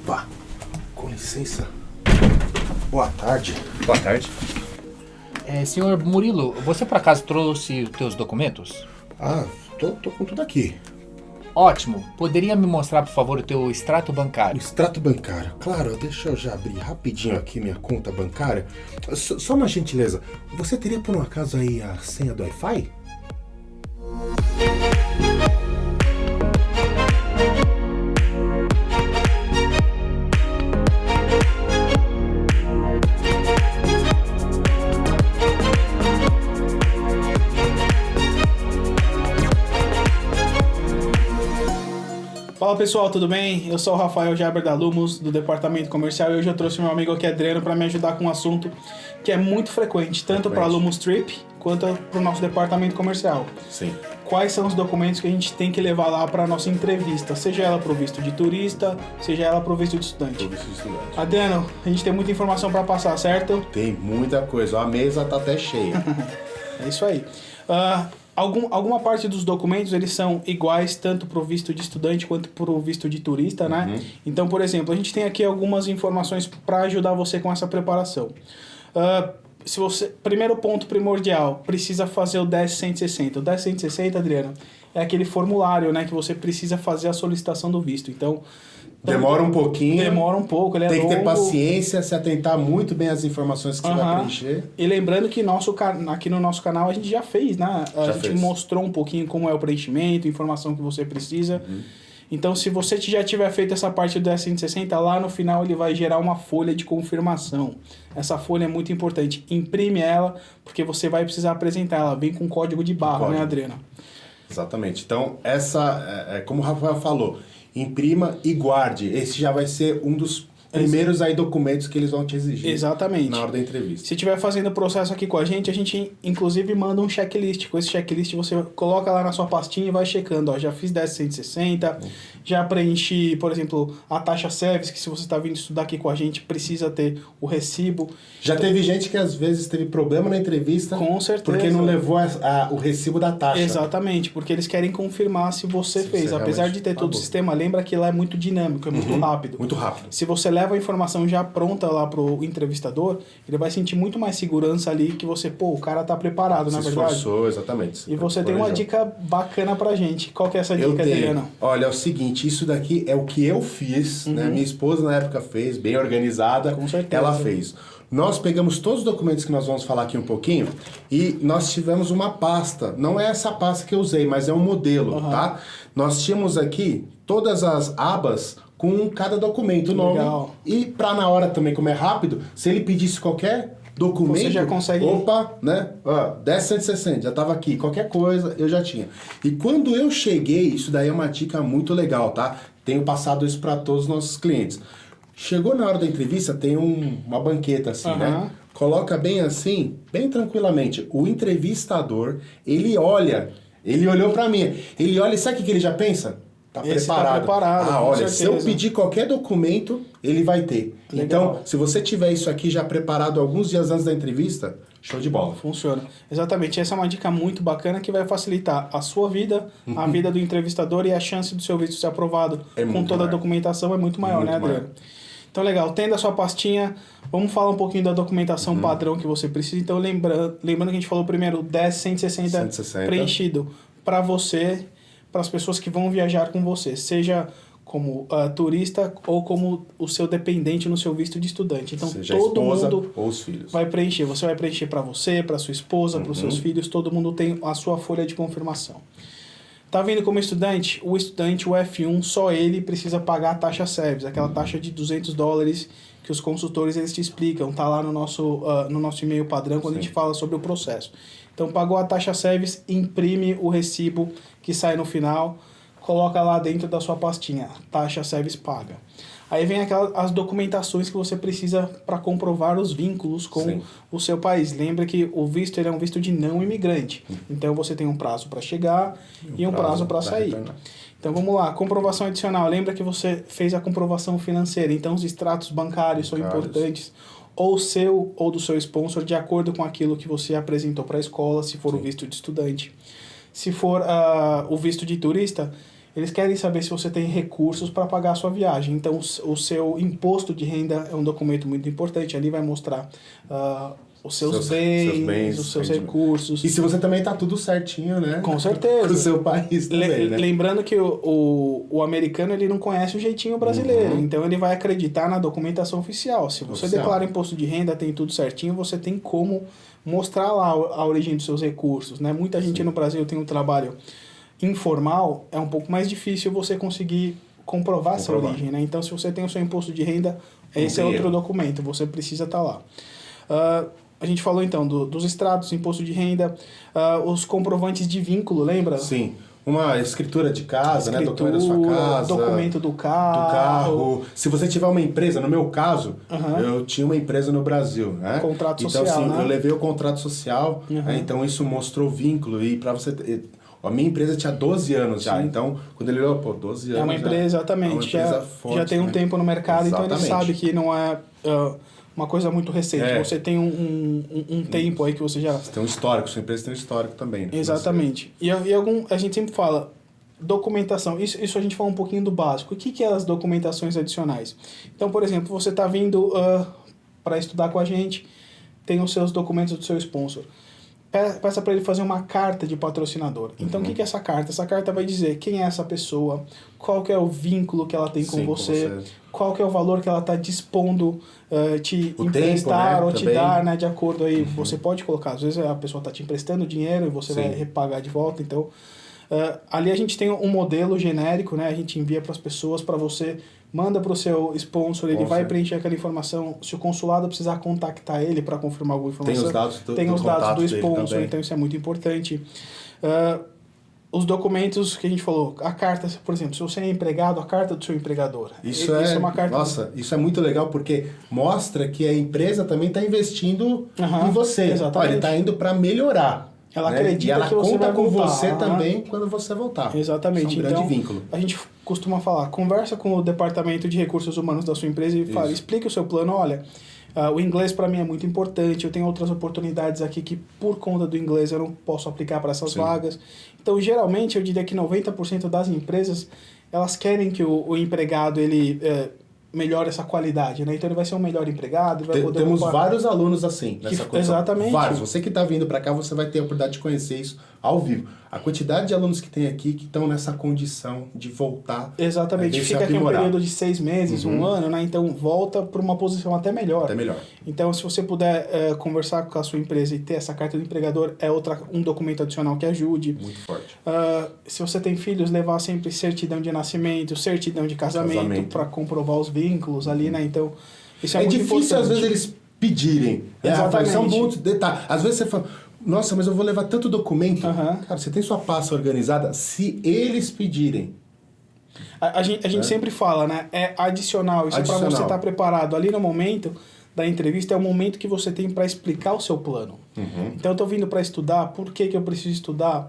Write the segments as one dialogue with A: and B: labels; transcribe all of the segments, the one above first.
A: Opa, com licença. Boa tarde.
B: Boa tarde.
C: Senhor Murilo, você por acaso trouxe os teus documentos?
A: Tô com tudo aqui.
C: Ótimo. Poderia me mostrar, por favor, o teu extrato
A: O
C: bancário?
A: extrato bancário. Claro, deixa eu já abrir rapidinho aqui minha conta bancária. Só uma gentileza. Você teria por um acaso aí a senha do Wi-Fi?
D: Fala pessoal, tudo bem? Eu sou o Rafael Jaber da Lumos, do Departamento Comercial, e hoje eu trouxe meu amigo aqui, Adriano, para me ajudar com um assunto que é muito frequente, tanto para a Lumos Trip quanto para o nosso Departamento Comercial.
A: Sim.
D: Quais são os documentos que a gente tem que levar lá para a nossa entrevista, seja ela para o visto de turista, seja ela para o visto de estudante.
A: O visto de estudante.
D: Adriano, a gente tem muita informação para passar, certo?
A: Tem muita coisa. A mesa tá até cheia.
D: É isso aí. Alguma parte dos documentos eles são iguais tanto para o visto de estudante quanto para o visto de turista, né?
A: Uhum.
D: Então, por exemplo, a gente tem aqui algumas informações para ajudar você com essa preparação. Primeiro ponto primordial, precisa fazer o 10160. O 10160, Adriano, é aquele formulário, né, que você precisa fazer a solicitação do visto. Então,
A: Demora um pouquinho.
D: Demora um pouco, ele é
A: Tem que ter
D: longo.
A: paciência, se atentar muito bem às informações que você vai preencher.
D: E lembrando que aqui no nosso canal a gente já fez, né? A gente mostrou um pouquinho como é o preenchimento, informação que você precisa. Então, se você já tiver feito essa parte do S160, lá no final ele vai gerar uma folha de confirmação. Essa folha é muito importante. Imprime ela, porque você vai precisar apresentar ela. Vem com código de barra, né, Adriana?
A: Exatamente. Então, essa, como o Rafael falou, imprima e guarde. Esse já vai ser um dos primeiros aí documentos que eles vão te exigir.
D: Exatamente.
A: Na hora da entrevista.
D: Se estiver fazendo o processo aqui com a gente inclusive manda um checklist. Com esse checklist você coloca lá na sua pastinha e vai checando. Ó, já fiz 10.160, já preenchi, por exemplo, a taxa service, que se você está vindo estudar aqui com a gente, precisa ter o recibo.
A: Já teve gente que às vezes teve problema na entrevista.
D: Com certeza.
A: Porque não levou o recibo da taxa.
D: Exatamente, porque eles querem confirmar se você fez. Apesar de ter todo o sistema, lembra que lá é muito dinâmico, é muito rápido.
A: Muito rápido.
D: Se você leva a informação já pronta lá pro entrevistador, ele vai sentir muito mais segurança ali que você, o cara tá preparado, na verdade.
A: Se esforçou, exatamente.
D: E você tem uma dica bacana pra gente. Qual que é essa dica, Adriano?
A: Olha, é o seguinte, isso daqui é o que eu fiz, né? Minha esposa na época fez, bem organizada.
D: Com certeza.
A: Ela fez. Nós pegamos todos os documentos que nós vamos falar aqui um pouquinho e nós tivemos uma pasta. Não é essa pasta que eu usei, mas é um modelo, tá? Nós tínhamos aqui todas as abas com cada documento, o nome.
D: Legal.
A: E pra na hora também, como é rápido, se ele pedisse qualquer documento,
D: você já consegue...
A: Opa, né? 10.160, já tava aqui. Qualquer coisa, eu já tinha. E quando eu cheguei, isso daí é uma dica muito legal, tá? Tenho passado isso para todos os nossos clientes. Chegou na hora da entrevista, tem uma banqueta assim, né? Coloca bem assim, bem tranquilamente. O entrevistador, ele olhou para mim. Ele olha e sabe o que ele já pensa? Tá preparado. Olha, se eu pedir qualquer documento, ele vai ter.
D: Legal.
A: Então, se você tiver isso aqui já preparado alguns dias antes da entrevista, show de bola.
D: Funciona. Exatamente. Essa é uma dica muito bacana que vai facilitar a sua vida, a vida do entrevistador, e a chance do seu visto ser aprovado com toda a documentação é muito maior, né, Adriano? Então, legal. Tendo a sua pastinha, vamos falar um pouquinho da documentação padrão que você precisa. Então, lembrando que a gente falou primeiro, 10.160 preenchido para você, para as pessoas que vão viajar com você, seja como turista ou como o seu dependente no seu visto de estudante. Então,
A: seja
D: todo
A: a esposa
D: mundo
A: ou os filhos
D: vai preencher. Você vai preencher para você, para sua esposa, para os seus filhos. Todo mundo tem a sua folha de confirmação. Tá vindo como estudante? O estudante, o F1, só ele precisa pagar a taxa service, aquela taxa de $200 que os consultores eles te explicam. Tá lá no nosso e-mail padrão quando a gente fala sobre o processo. Então, pagou a taxa service, imprime o recibo que sai no final, coloca lá dentro da sua pastinha, taxa service paga. Aí vem as documentações que você precisa para comprovar os vínculos com o seu país. Lembra que o visto ele é um visto de não imigrante. Então você tem um prazo para chegar e um prazo para sair. Retornar. Então vamos lá, comprovação adicional. Lembra que você fez a comprovação financeira. Então os extratos bancários são importantes. Ou seu ou do seu sponsor, de acordo com aquilo que você apresentou para a escola, se for o visto de estudante. Se for o visto de turista, eles querem saber se você tem recursos para pagar a sua viagem. Então, o seu imposto de renda é um documento muito importante. Ali vai mostrar os seus bens, os seus recursos.
A: E se você também tá tudo certinho, né?
D: Com certeza.
A: Com o seu país também, né?
D: Lembrando que o americano ele não conhece o jeitinho brasileiro, então ele vai acreditar na documentação oficial. Se você declara imposto de renda, tem tudo certinho, você tem como mostrar lá a origem dos seus recursos, né? Muita gente no Brasil tem um trabalho informal, é um pouco mais difícil você conseguir comprovar essa origem, né? Então, se você tem o seu imposto de renda, esse é outro documento, você precisa estar lá. A gente falou então dos extratos, imposto de renda, os comprovantes de vínculo, lembra?
A: Sim. Uma escritura de casa, né? Documento da sua casa.
D: Documento do carro.
A: Se você tiver uma empresa, no meu caso, eu tinha uma empresa no Brasil, né?
D: Contrato social,
A: então, assim,
D: né?
A: eu levei o contrato social, né? Então isso mostrou vínculo. E para você... A minha empresa tinha 12 anos já, então quando ele olhou, 12 anos.
D: É uma empresa, exatamente.
A: É uma empresa forte,
D: já tem um tempo no mercado,
A: exatamente.
D: Então ele sabe que não é uma coisa muito recente. Você tem um tempo aí que você já...
A: Você tem um histórico, sua empresa tem um histórico também. Né?
D: Exatamente. E a gente sempre fala, documentação, isso a gente fala um pouquinho do básico. O que é as documentações adicionais? Então, por exemplo, você está vindo para estudar com a gente, tem os seus documentos do seu sponsor. Peça para ele fazer uma carta de patrocinador. Então, o que é essa carta? Essa carta vai dizer quem é essa pessoa, qual que é o vínculo que ela tem com você, qual que é o valor que ela está dispondo te emprestar, né? Ou também. Te dar, né? De acordo aí. Você pode colocar, às vezes a pessoa está te emprestando dinheiro e você vai repagar de volta. Então, ali a gente tem um modelo genérico, né? A gente envia para as pessoas, para você, manda para o seu sponsor, ele vai preencher aquela informação. Se o consulado precisar contactar ele para confirmar alguma informação, tem os dados do sponsor, então isso é muito importante. Os documentos que a gente falou, a carta, por exemplo, se você é empregado, a carta do seu empregador.
A: Isso é uma carta. Nossa, isso é muito legal porque mostra que a empresa também está investindo em você.
D: Exatamente.
A: Olha, ele está indo para melhorar.
D: Ela acredita
A: e ela
D: que você vai
A: com
D: voltar.
A: você também quando você voltar.
D: Exatamente.
A: Isso é um grande vínculo.
D: A gente costuma falar, conversa com o departamento de recursos humanos da sua empresa e fala, explica o seu plano, olha, o inglês para mim é muito importante, eu tenho outras oportunidades aqui que por conta do inglês eu não posso aplicar para essas vagas. Então, geralmente, eu diria que 90% das empresas, elas querem que o empregado, ele... melhora essa qualidade, né? Então ele vai ser um melhor empregado, vai poder...
A: Temos vários alunos assim, nessa condição.
D: Exatamente.
A: Vários. Você que está vindo para cá, você vai ter a oportunidade de conhecer isso ao vivo. A quantidade de alunos que tem aqui que estão nessa condição de voltar...
D: Exatamente. Fica aqui um período de 6 meses, um ano, né? Então volta para uma posição até melhor.
A: Até melhor.
D: Então, se você puder conversar com a sua empresa e ter essa carta do empregador, é um documento adicional que ajude.
A: Muito forte.
D: Se você tem filhos, levar sempre certidão de nascimento, certidão de casamento. Para comprovar os vínculos ali, né? Então, isso é muito
A: difícil,
D: importante.
A: às vezes, eles pedirem.
D: Exatamente.
A: Isso é um monte de detalhe. Às vezes você fala, nossa, mas eu vou levar tanto documento. Cara, você tem sua pasta organizada? Se eles pedirem.
D: A gente sempre fala, né? É adicional. Isso é para você estar preparado ali no momento da entrevista, é o momento que você tem para explicar o seu plano. Então, eu estou vindo para estudar, por que eu preciso estudar,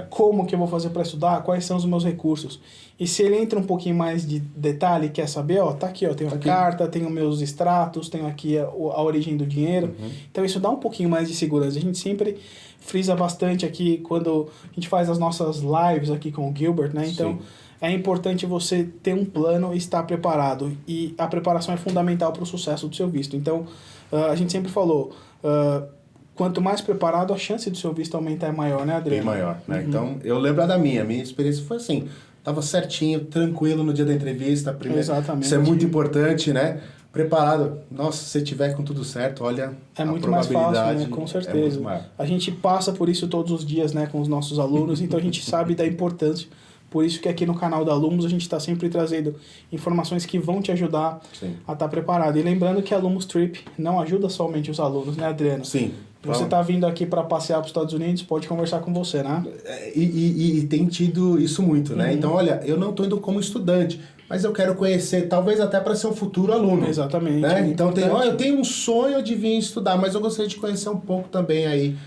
D: como que eu vou fazer para estudar, quais são os meus recursos. E se ele entra um pouquinho mais de detalhe, quer saber, tá aqui, tenho a carta, tenho meus extratos, tenho aqui a origem do dinheiro. Então, isso dá um pouquinho mais de segurança. A gente sempre frisa bastante aqui quando a gente faz as nossas lives aqui com o Gilbert, né? Então, é importante você ter um plano e estar preparado. E a preparação é fundamental para o sucesso do seu visto. Então, a gente sempre falou, quanto mais preparado, a chance do seu visto aumentar é maior, né, Adriano?
A: Bem maior, né? Então, eu lembro da minha experiência foi assim, tava certinho, tranquilo no dia da entrevista.
D: Exatamente.
A: Isso é muito importante, né? Preparado. Nossa, se você tiver com tudo certo, olha,
D: é muito mais fácil, né? Com certeza.
A: É muito maior.
D: A gente passa por isso todos os dias, né, com os nossos alunos, então a gente sabe da importância. Por isso que aqui no canal da Alumos a gente está sempre trazendo informações que vão te ajudar a estar preparado. E lembrando que a Alumos Trip não ajuda somente os alunos, né, Adriano?
A: Sim.
D: Você está vindo aqui para passear para os Estados Unidos, pode conversar com você, né?
A: E tem tido isso muito, né? Então, olha, eu não estou indo como estudante, mas eu quero conhecer, talvez até para ser um futuro aluno.
D: Exatamente.
A: Né? Então, eu tenho um sonho de vir estudar, mas eu gostaria de conhecer um pouco também aí.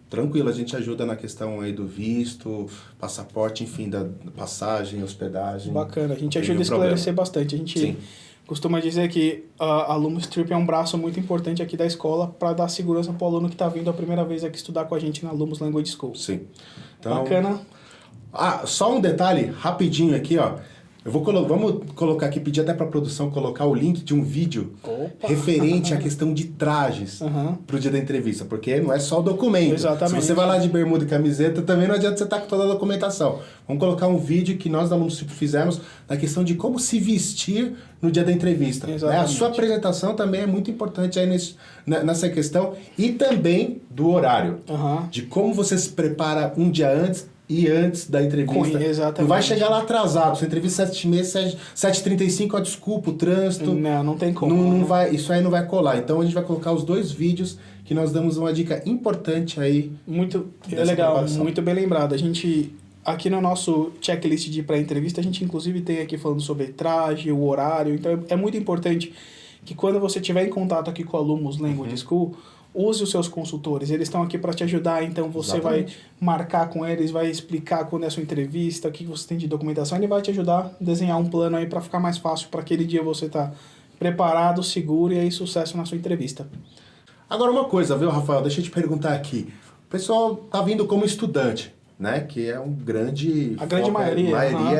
A: Tranquilo, a gente ajuda na questão aí do visto, passaporte, enfim, da passagem, hospedagem.
D: Bacana, a gente ajuda a esclarecer bastante. A gente costuma dizer que a Alumnos Trip é um braço muito importante aqui da escola para dar segurança para o aluno que está vindo a primeira vez aqui estudar com a gente na Alumnos Language School.
A: Sim. Então,
D: bacana.
A: Ah, só um detalhe rapidinho aqui, ó. Vamos colocar aqui, pedir até para a produção colocar o link de um vídeo referente à questão de trajes pro dia da entrevista, porque não é só o documento.
D: Exatamente.
A: Se você vai lá de bermuda e camiseta, também não adianta você estar com toda a documentação. Vamos colocar um vídeo que nós da Alumos Trip fizemos na questão de como se vestir no dia da entrevista. Né? A sua apresentação também é muito importante aí nessa questão e também do horário, de como você se prepara um dia antes e antes da entrevista.
D: Exatamente.
A: Não vai chegar lá atrasado. Sua entrevista 7h30, 7h35, ó, desculpa, o trânsito.
D: Não tem como.
A: Não vai, isso aí não vai colar. Então a gente vai colocar os 2 vídeos que nós damos uma dica importante aí.
D: Muito legal, muito bem lembrado. A gente, aqui no nosso checklist de pré-entrevista, a gente inclusive tem aqui falando sobre traje, o horário. Então é muito importante que quando você estiver em contato aqui com o Alumos Language School, use os seus consultores, eles estão aqui para te ajudar, então você vai marcar com eles, vai explicar quando é a sua entrevista, o que você tem de documentação, ele vai te ajudar a desenhar um plano aí para ficar mais fácil, para aquele dia você estar preparado, seguro e aí sucesso na sua entrevista.
A: Agora uma coisa, viu, Rafael, deixa eu te perguntar aqui. O pessoal tá vindo como estudante, né, que é um grande...
D: A grande maioria.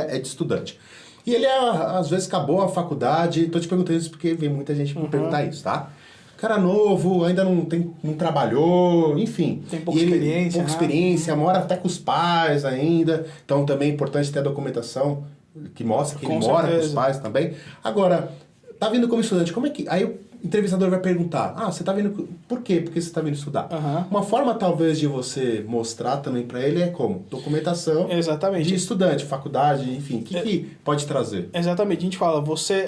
A: É de estudante. E ele, às vezes, acabou a faculdade, tô te perguntando isso porque vem muita gente me perguntar isso, tá? Cara novo, ainda não trabalhou, enfim.
D: Tem pouca experiência.
A: Pouca experiência, mora até com os pais ainda. Então também é importante ter a documentação que mostra que ele mora com os pais também. Agora, tá vindo como estudante, como é que... Aí o entrevistador vai perguntar, você tá vindo... Por quê? Porque você tá vindo estudar? Uma forma, talvez, de você mostrar também para ele é como? Documentação.
D: Exatamente.
A: De estudante, faculdade, enfim. O que pode trazer?
D: Exatamente. A gente fala, você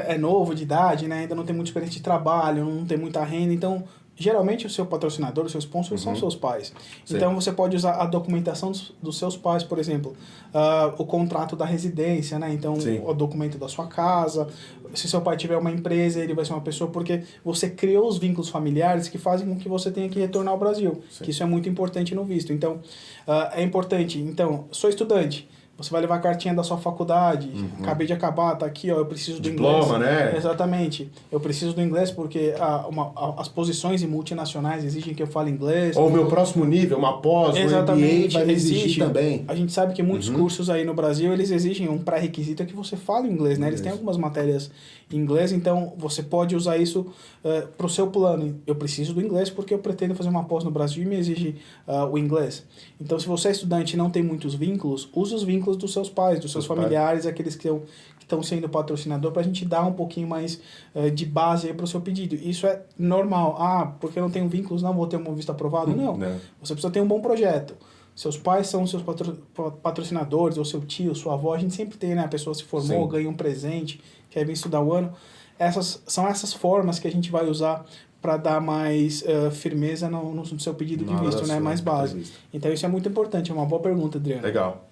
D: é novo de idade, né? Ainda não tem muita experiência de trabalho, não tem muita renda, então... Geralmente o seu patrocinador, o seu sponsor são seus pais. Sim. Então você pode usar a documentação dos seus pais, por exemplo, o contrato da residência, né? Então o documento da sua casa. Se seu pai tiver uma empresa, ele vai ser uma pessoa, porque você criou os vínculos familiares que fazem com que você tenha que retornar ao Brasil. Que isso é muito importante no visto. Então é importante. Então, sou estudante. Você vai levar a cartinha da sua faculdade, acabei de acabar, tá aqui, ó, eu preciso do inglês.
A: Diploma, né?
D: Exatamente. Eu preciso do inglês porque as posições em multinacionais exigem que eu fale inglês.
A: Ou o meu próximo nível, uma pós, um MBA vai exigir também.
D: A gente sabe que muitos cursos aí no Brasil, eles exigem um pré-requisito que você fale inglês, né? Eles têm algumas matérias em inglês, então você pode usar isso para o seu plano. Eu preciso do inglês porque eu pretendo fazer uma pós no Brasil e me exige o inglês. Então, se você é estudante e não tem muitos vínculos, use os vínculos dos seus pais, dos seus familiares, aqueles que estão sendo patrocinador, para a gente dar um pouquinho mais de base para o seu pedido. Isso é normal. Porque eu não tenho vínculos, não vou ter um visto aprovado? Não. Você precisa ter um bom projeto. Seus pais são seus patrocinadores, ou seu tio, sua avó, a gente sempre tem, né? A pessoa se formou, ganha um presente, quer vir estudar o ano. São essas formas que a gente vai usar para dar mais firmeza no seu pedido de visto, né? Mais base. Então isso é muito importante, é uma boa pergunta, Adriano.
A: Legal.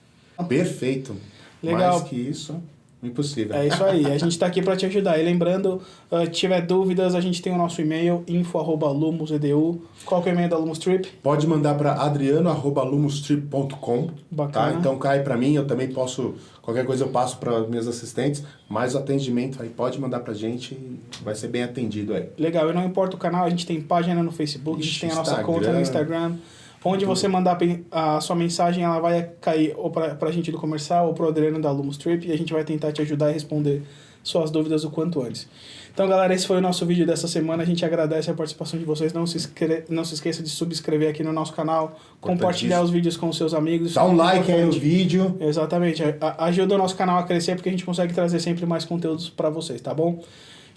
A: Perfeito.
D: Legal.
A: Mais que isso, impossível.
D: É isso aí, a gente está aqui para te ajudar. E lembrando, tiver dúvidas, a gente tem o nosso e-mail, info@lumos.edu. Qual que é o e-mail da Alumos Trip?
A: Pode mandar para adriano@lumostrip.com.
D: Bacana.
A: Tá? Então cai para mim, eu também posso, qualquer coisa eu passo para minhas assistentes, mas o atendimento aí pode mandar pra gente, vai ser bem atendido aí.
D: Legal, e não importa o canal, a gente tem página no Facebook, a gente tem a nossa conta no Instagram. Onde você mandar a sua mensagem, ela vai cair ou para a gente do comercial ou para o Adriano da Alumos Trip e a gente vai tentar te ajudar a responder suas dúvidas o quanto antes. Então, galera, esse foi o nosso vídeo dessa semana. A gente agradece a participação de vocês. Não se esqueça de subscrever aqui no nosso canal, compartilhar os vídeos com os seus amigos.
A: Dá um like aí no vídeo.
D: Exatamente. Ajuda o nosso canal a crescer porque a gente consegue trazer sempre mais conteúdos para vocês, tá bom?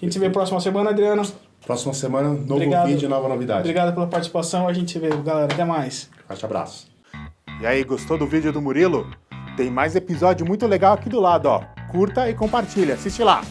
D: A gente se vê na próxima semana, Adriano.
A: Próxima semana, novo vídeo, nova novidade.
D: Obrigado pela participação. A gente se vê, galera. Até mais.
A: Forte abraço.
B: E aí, gostou do vídeo do Murilo? Tem mais episódio muito legal aqui do lado, ó. Curta e compartilha. Assiste lá.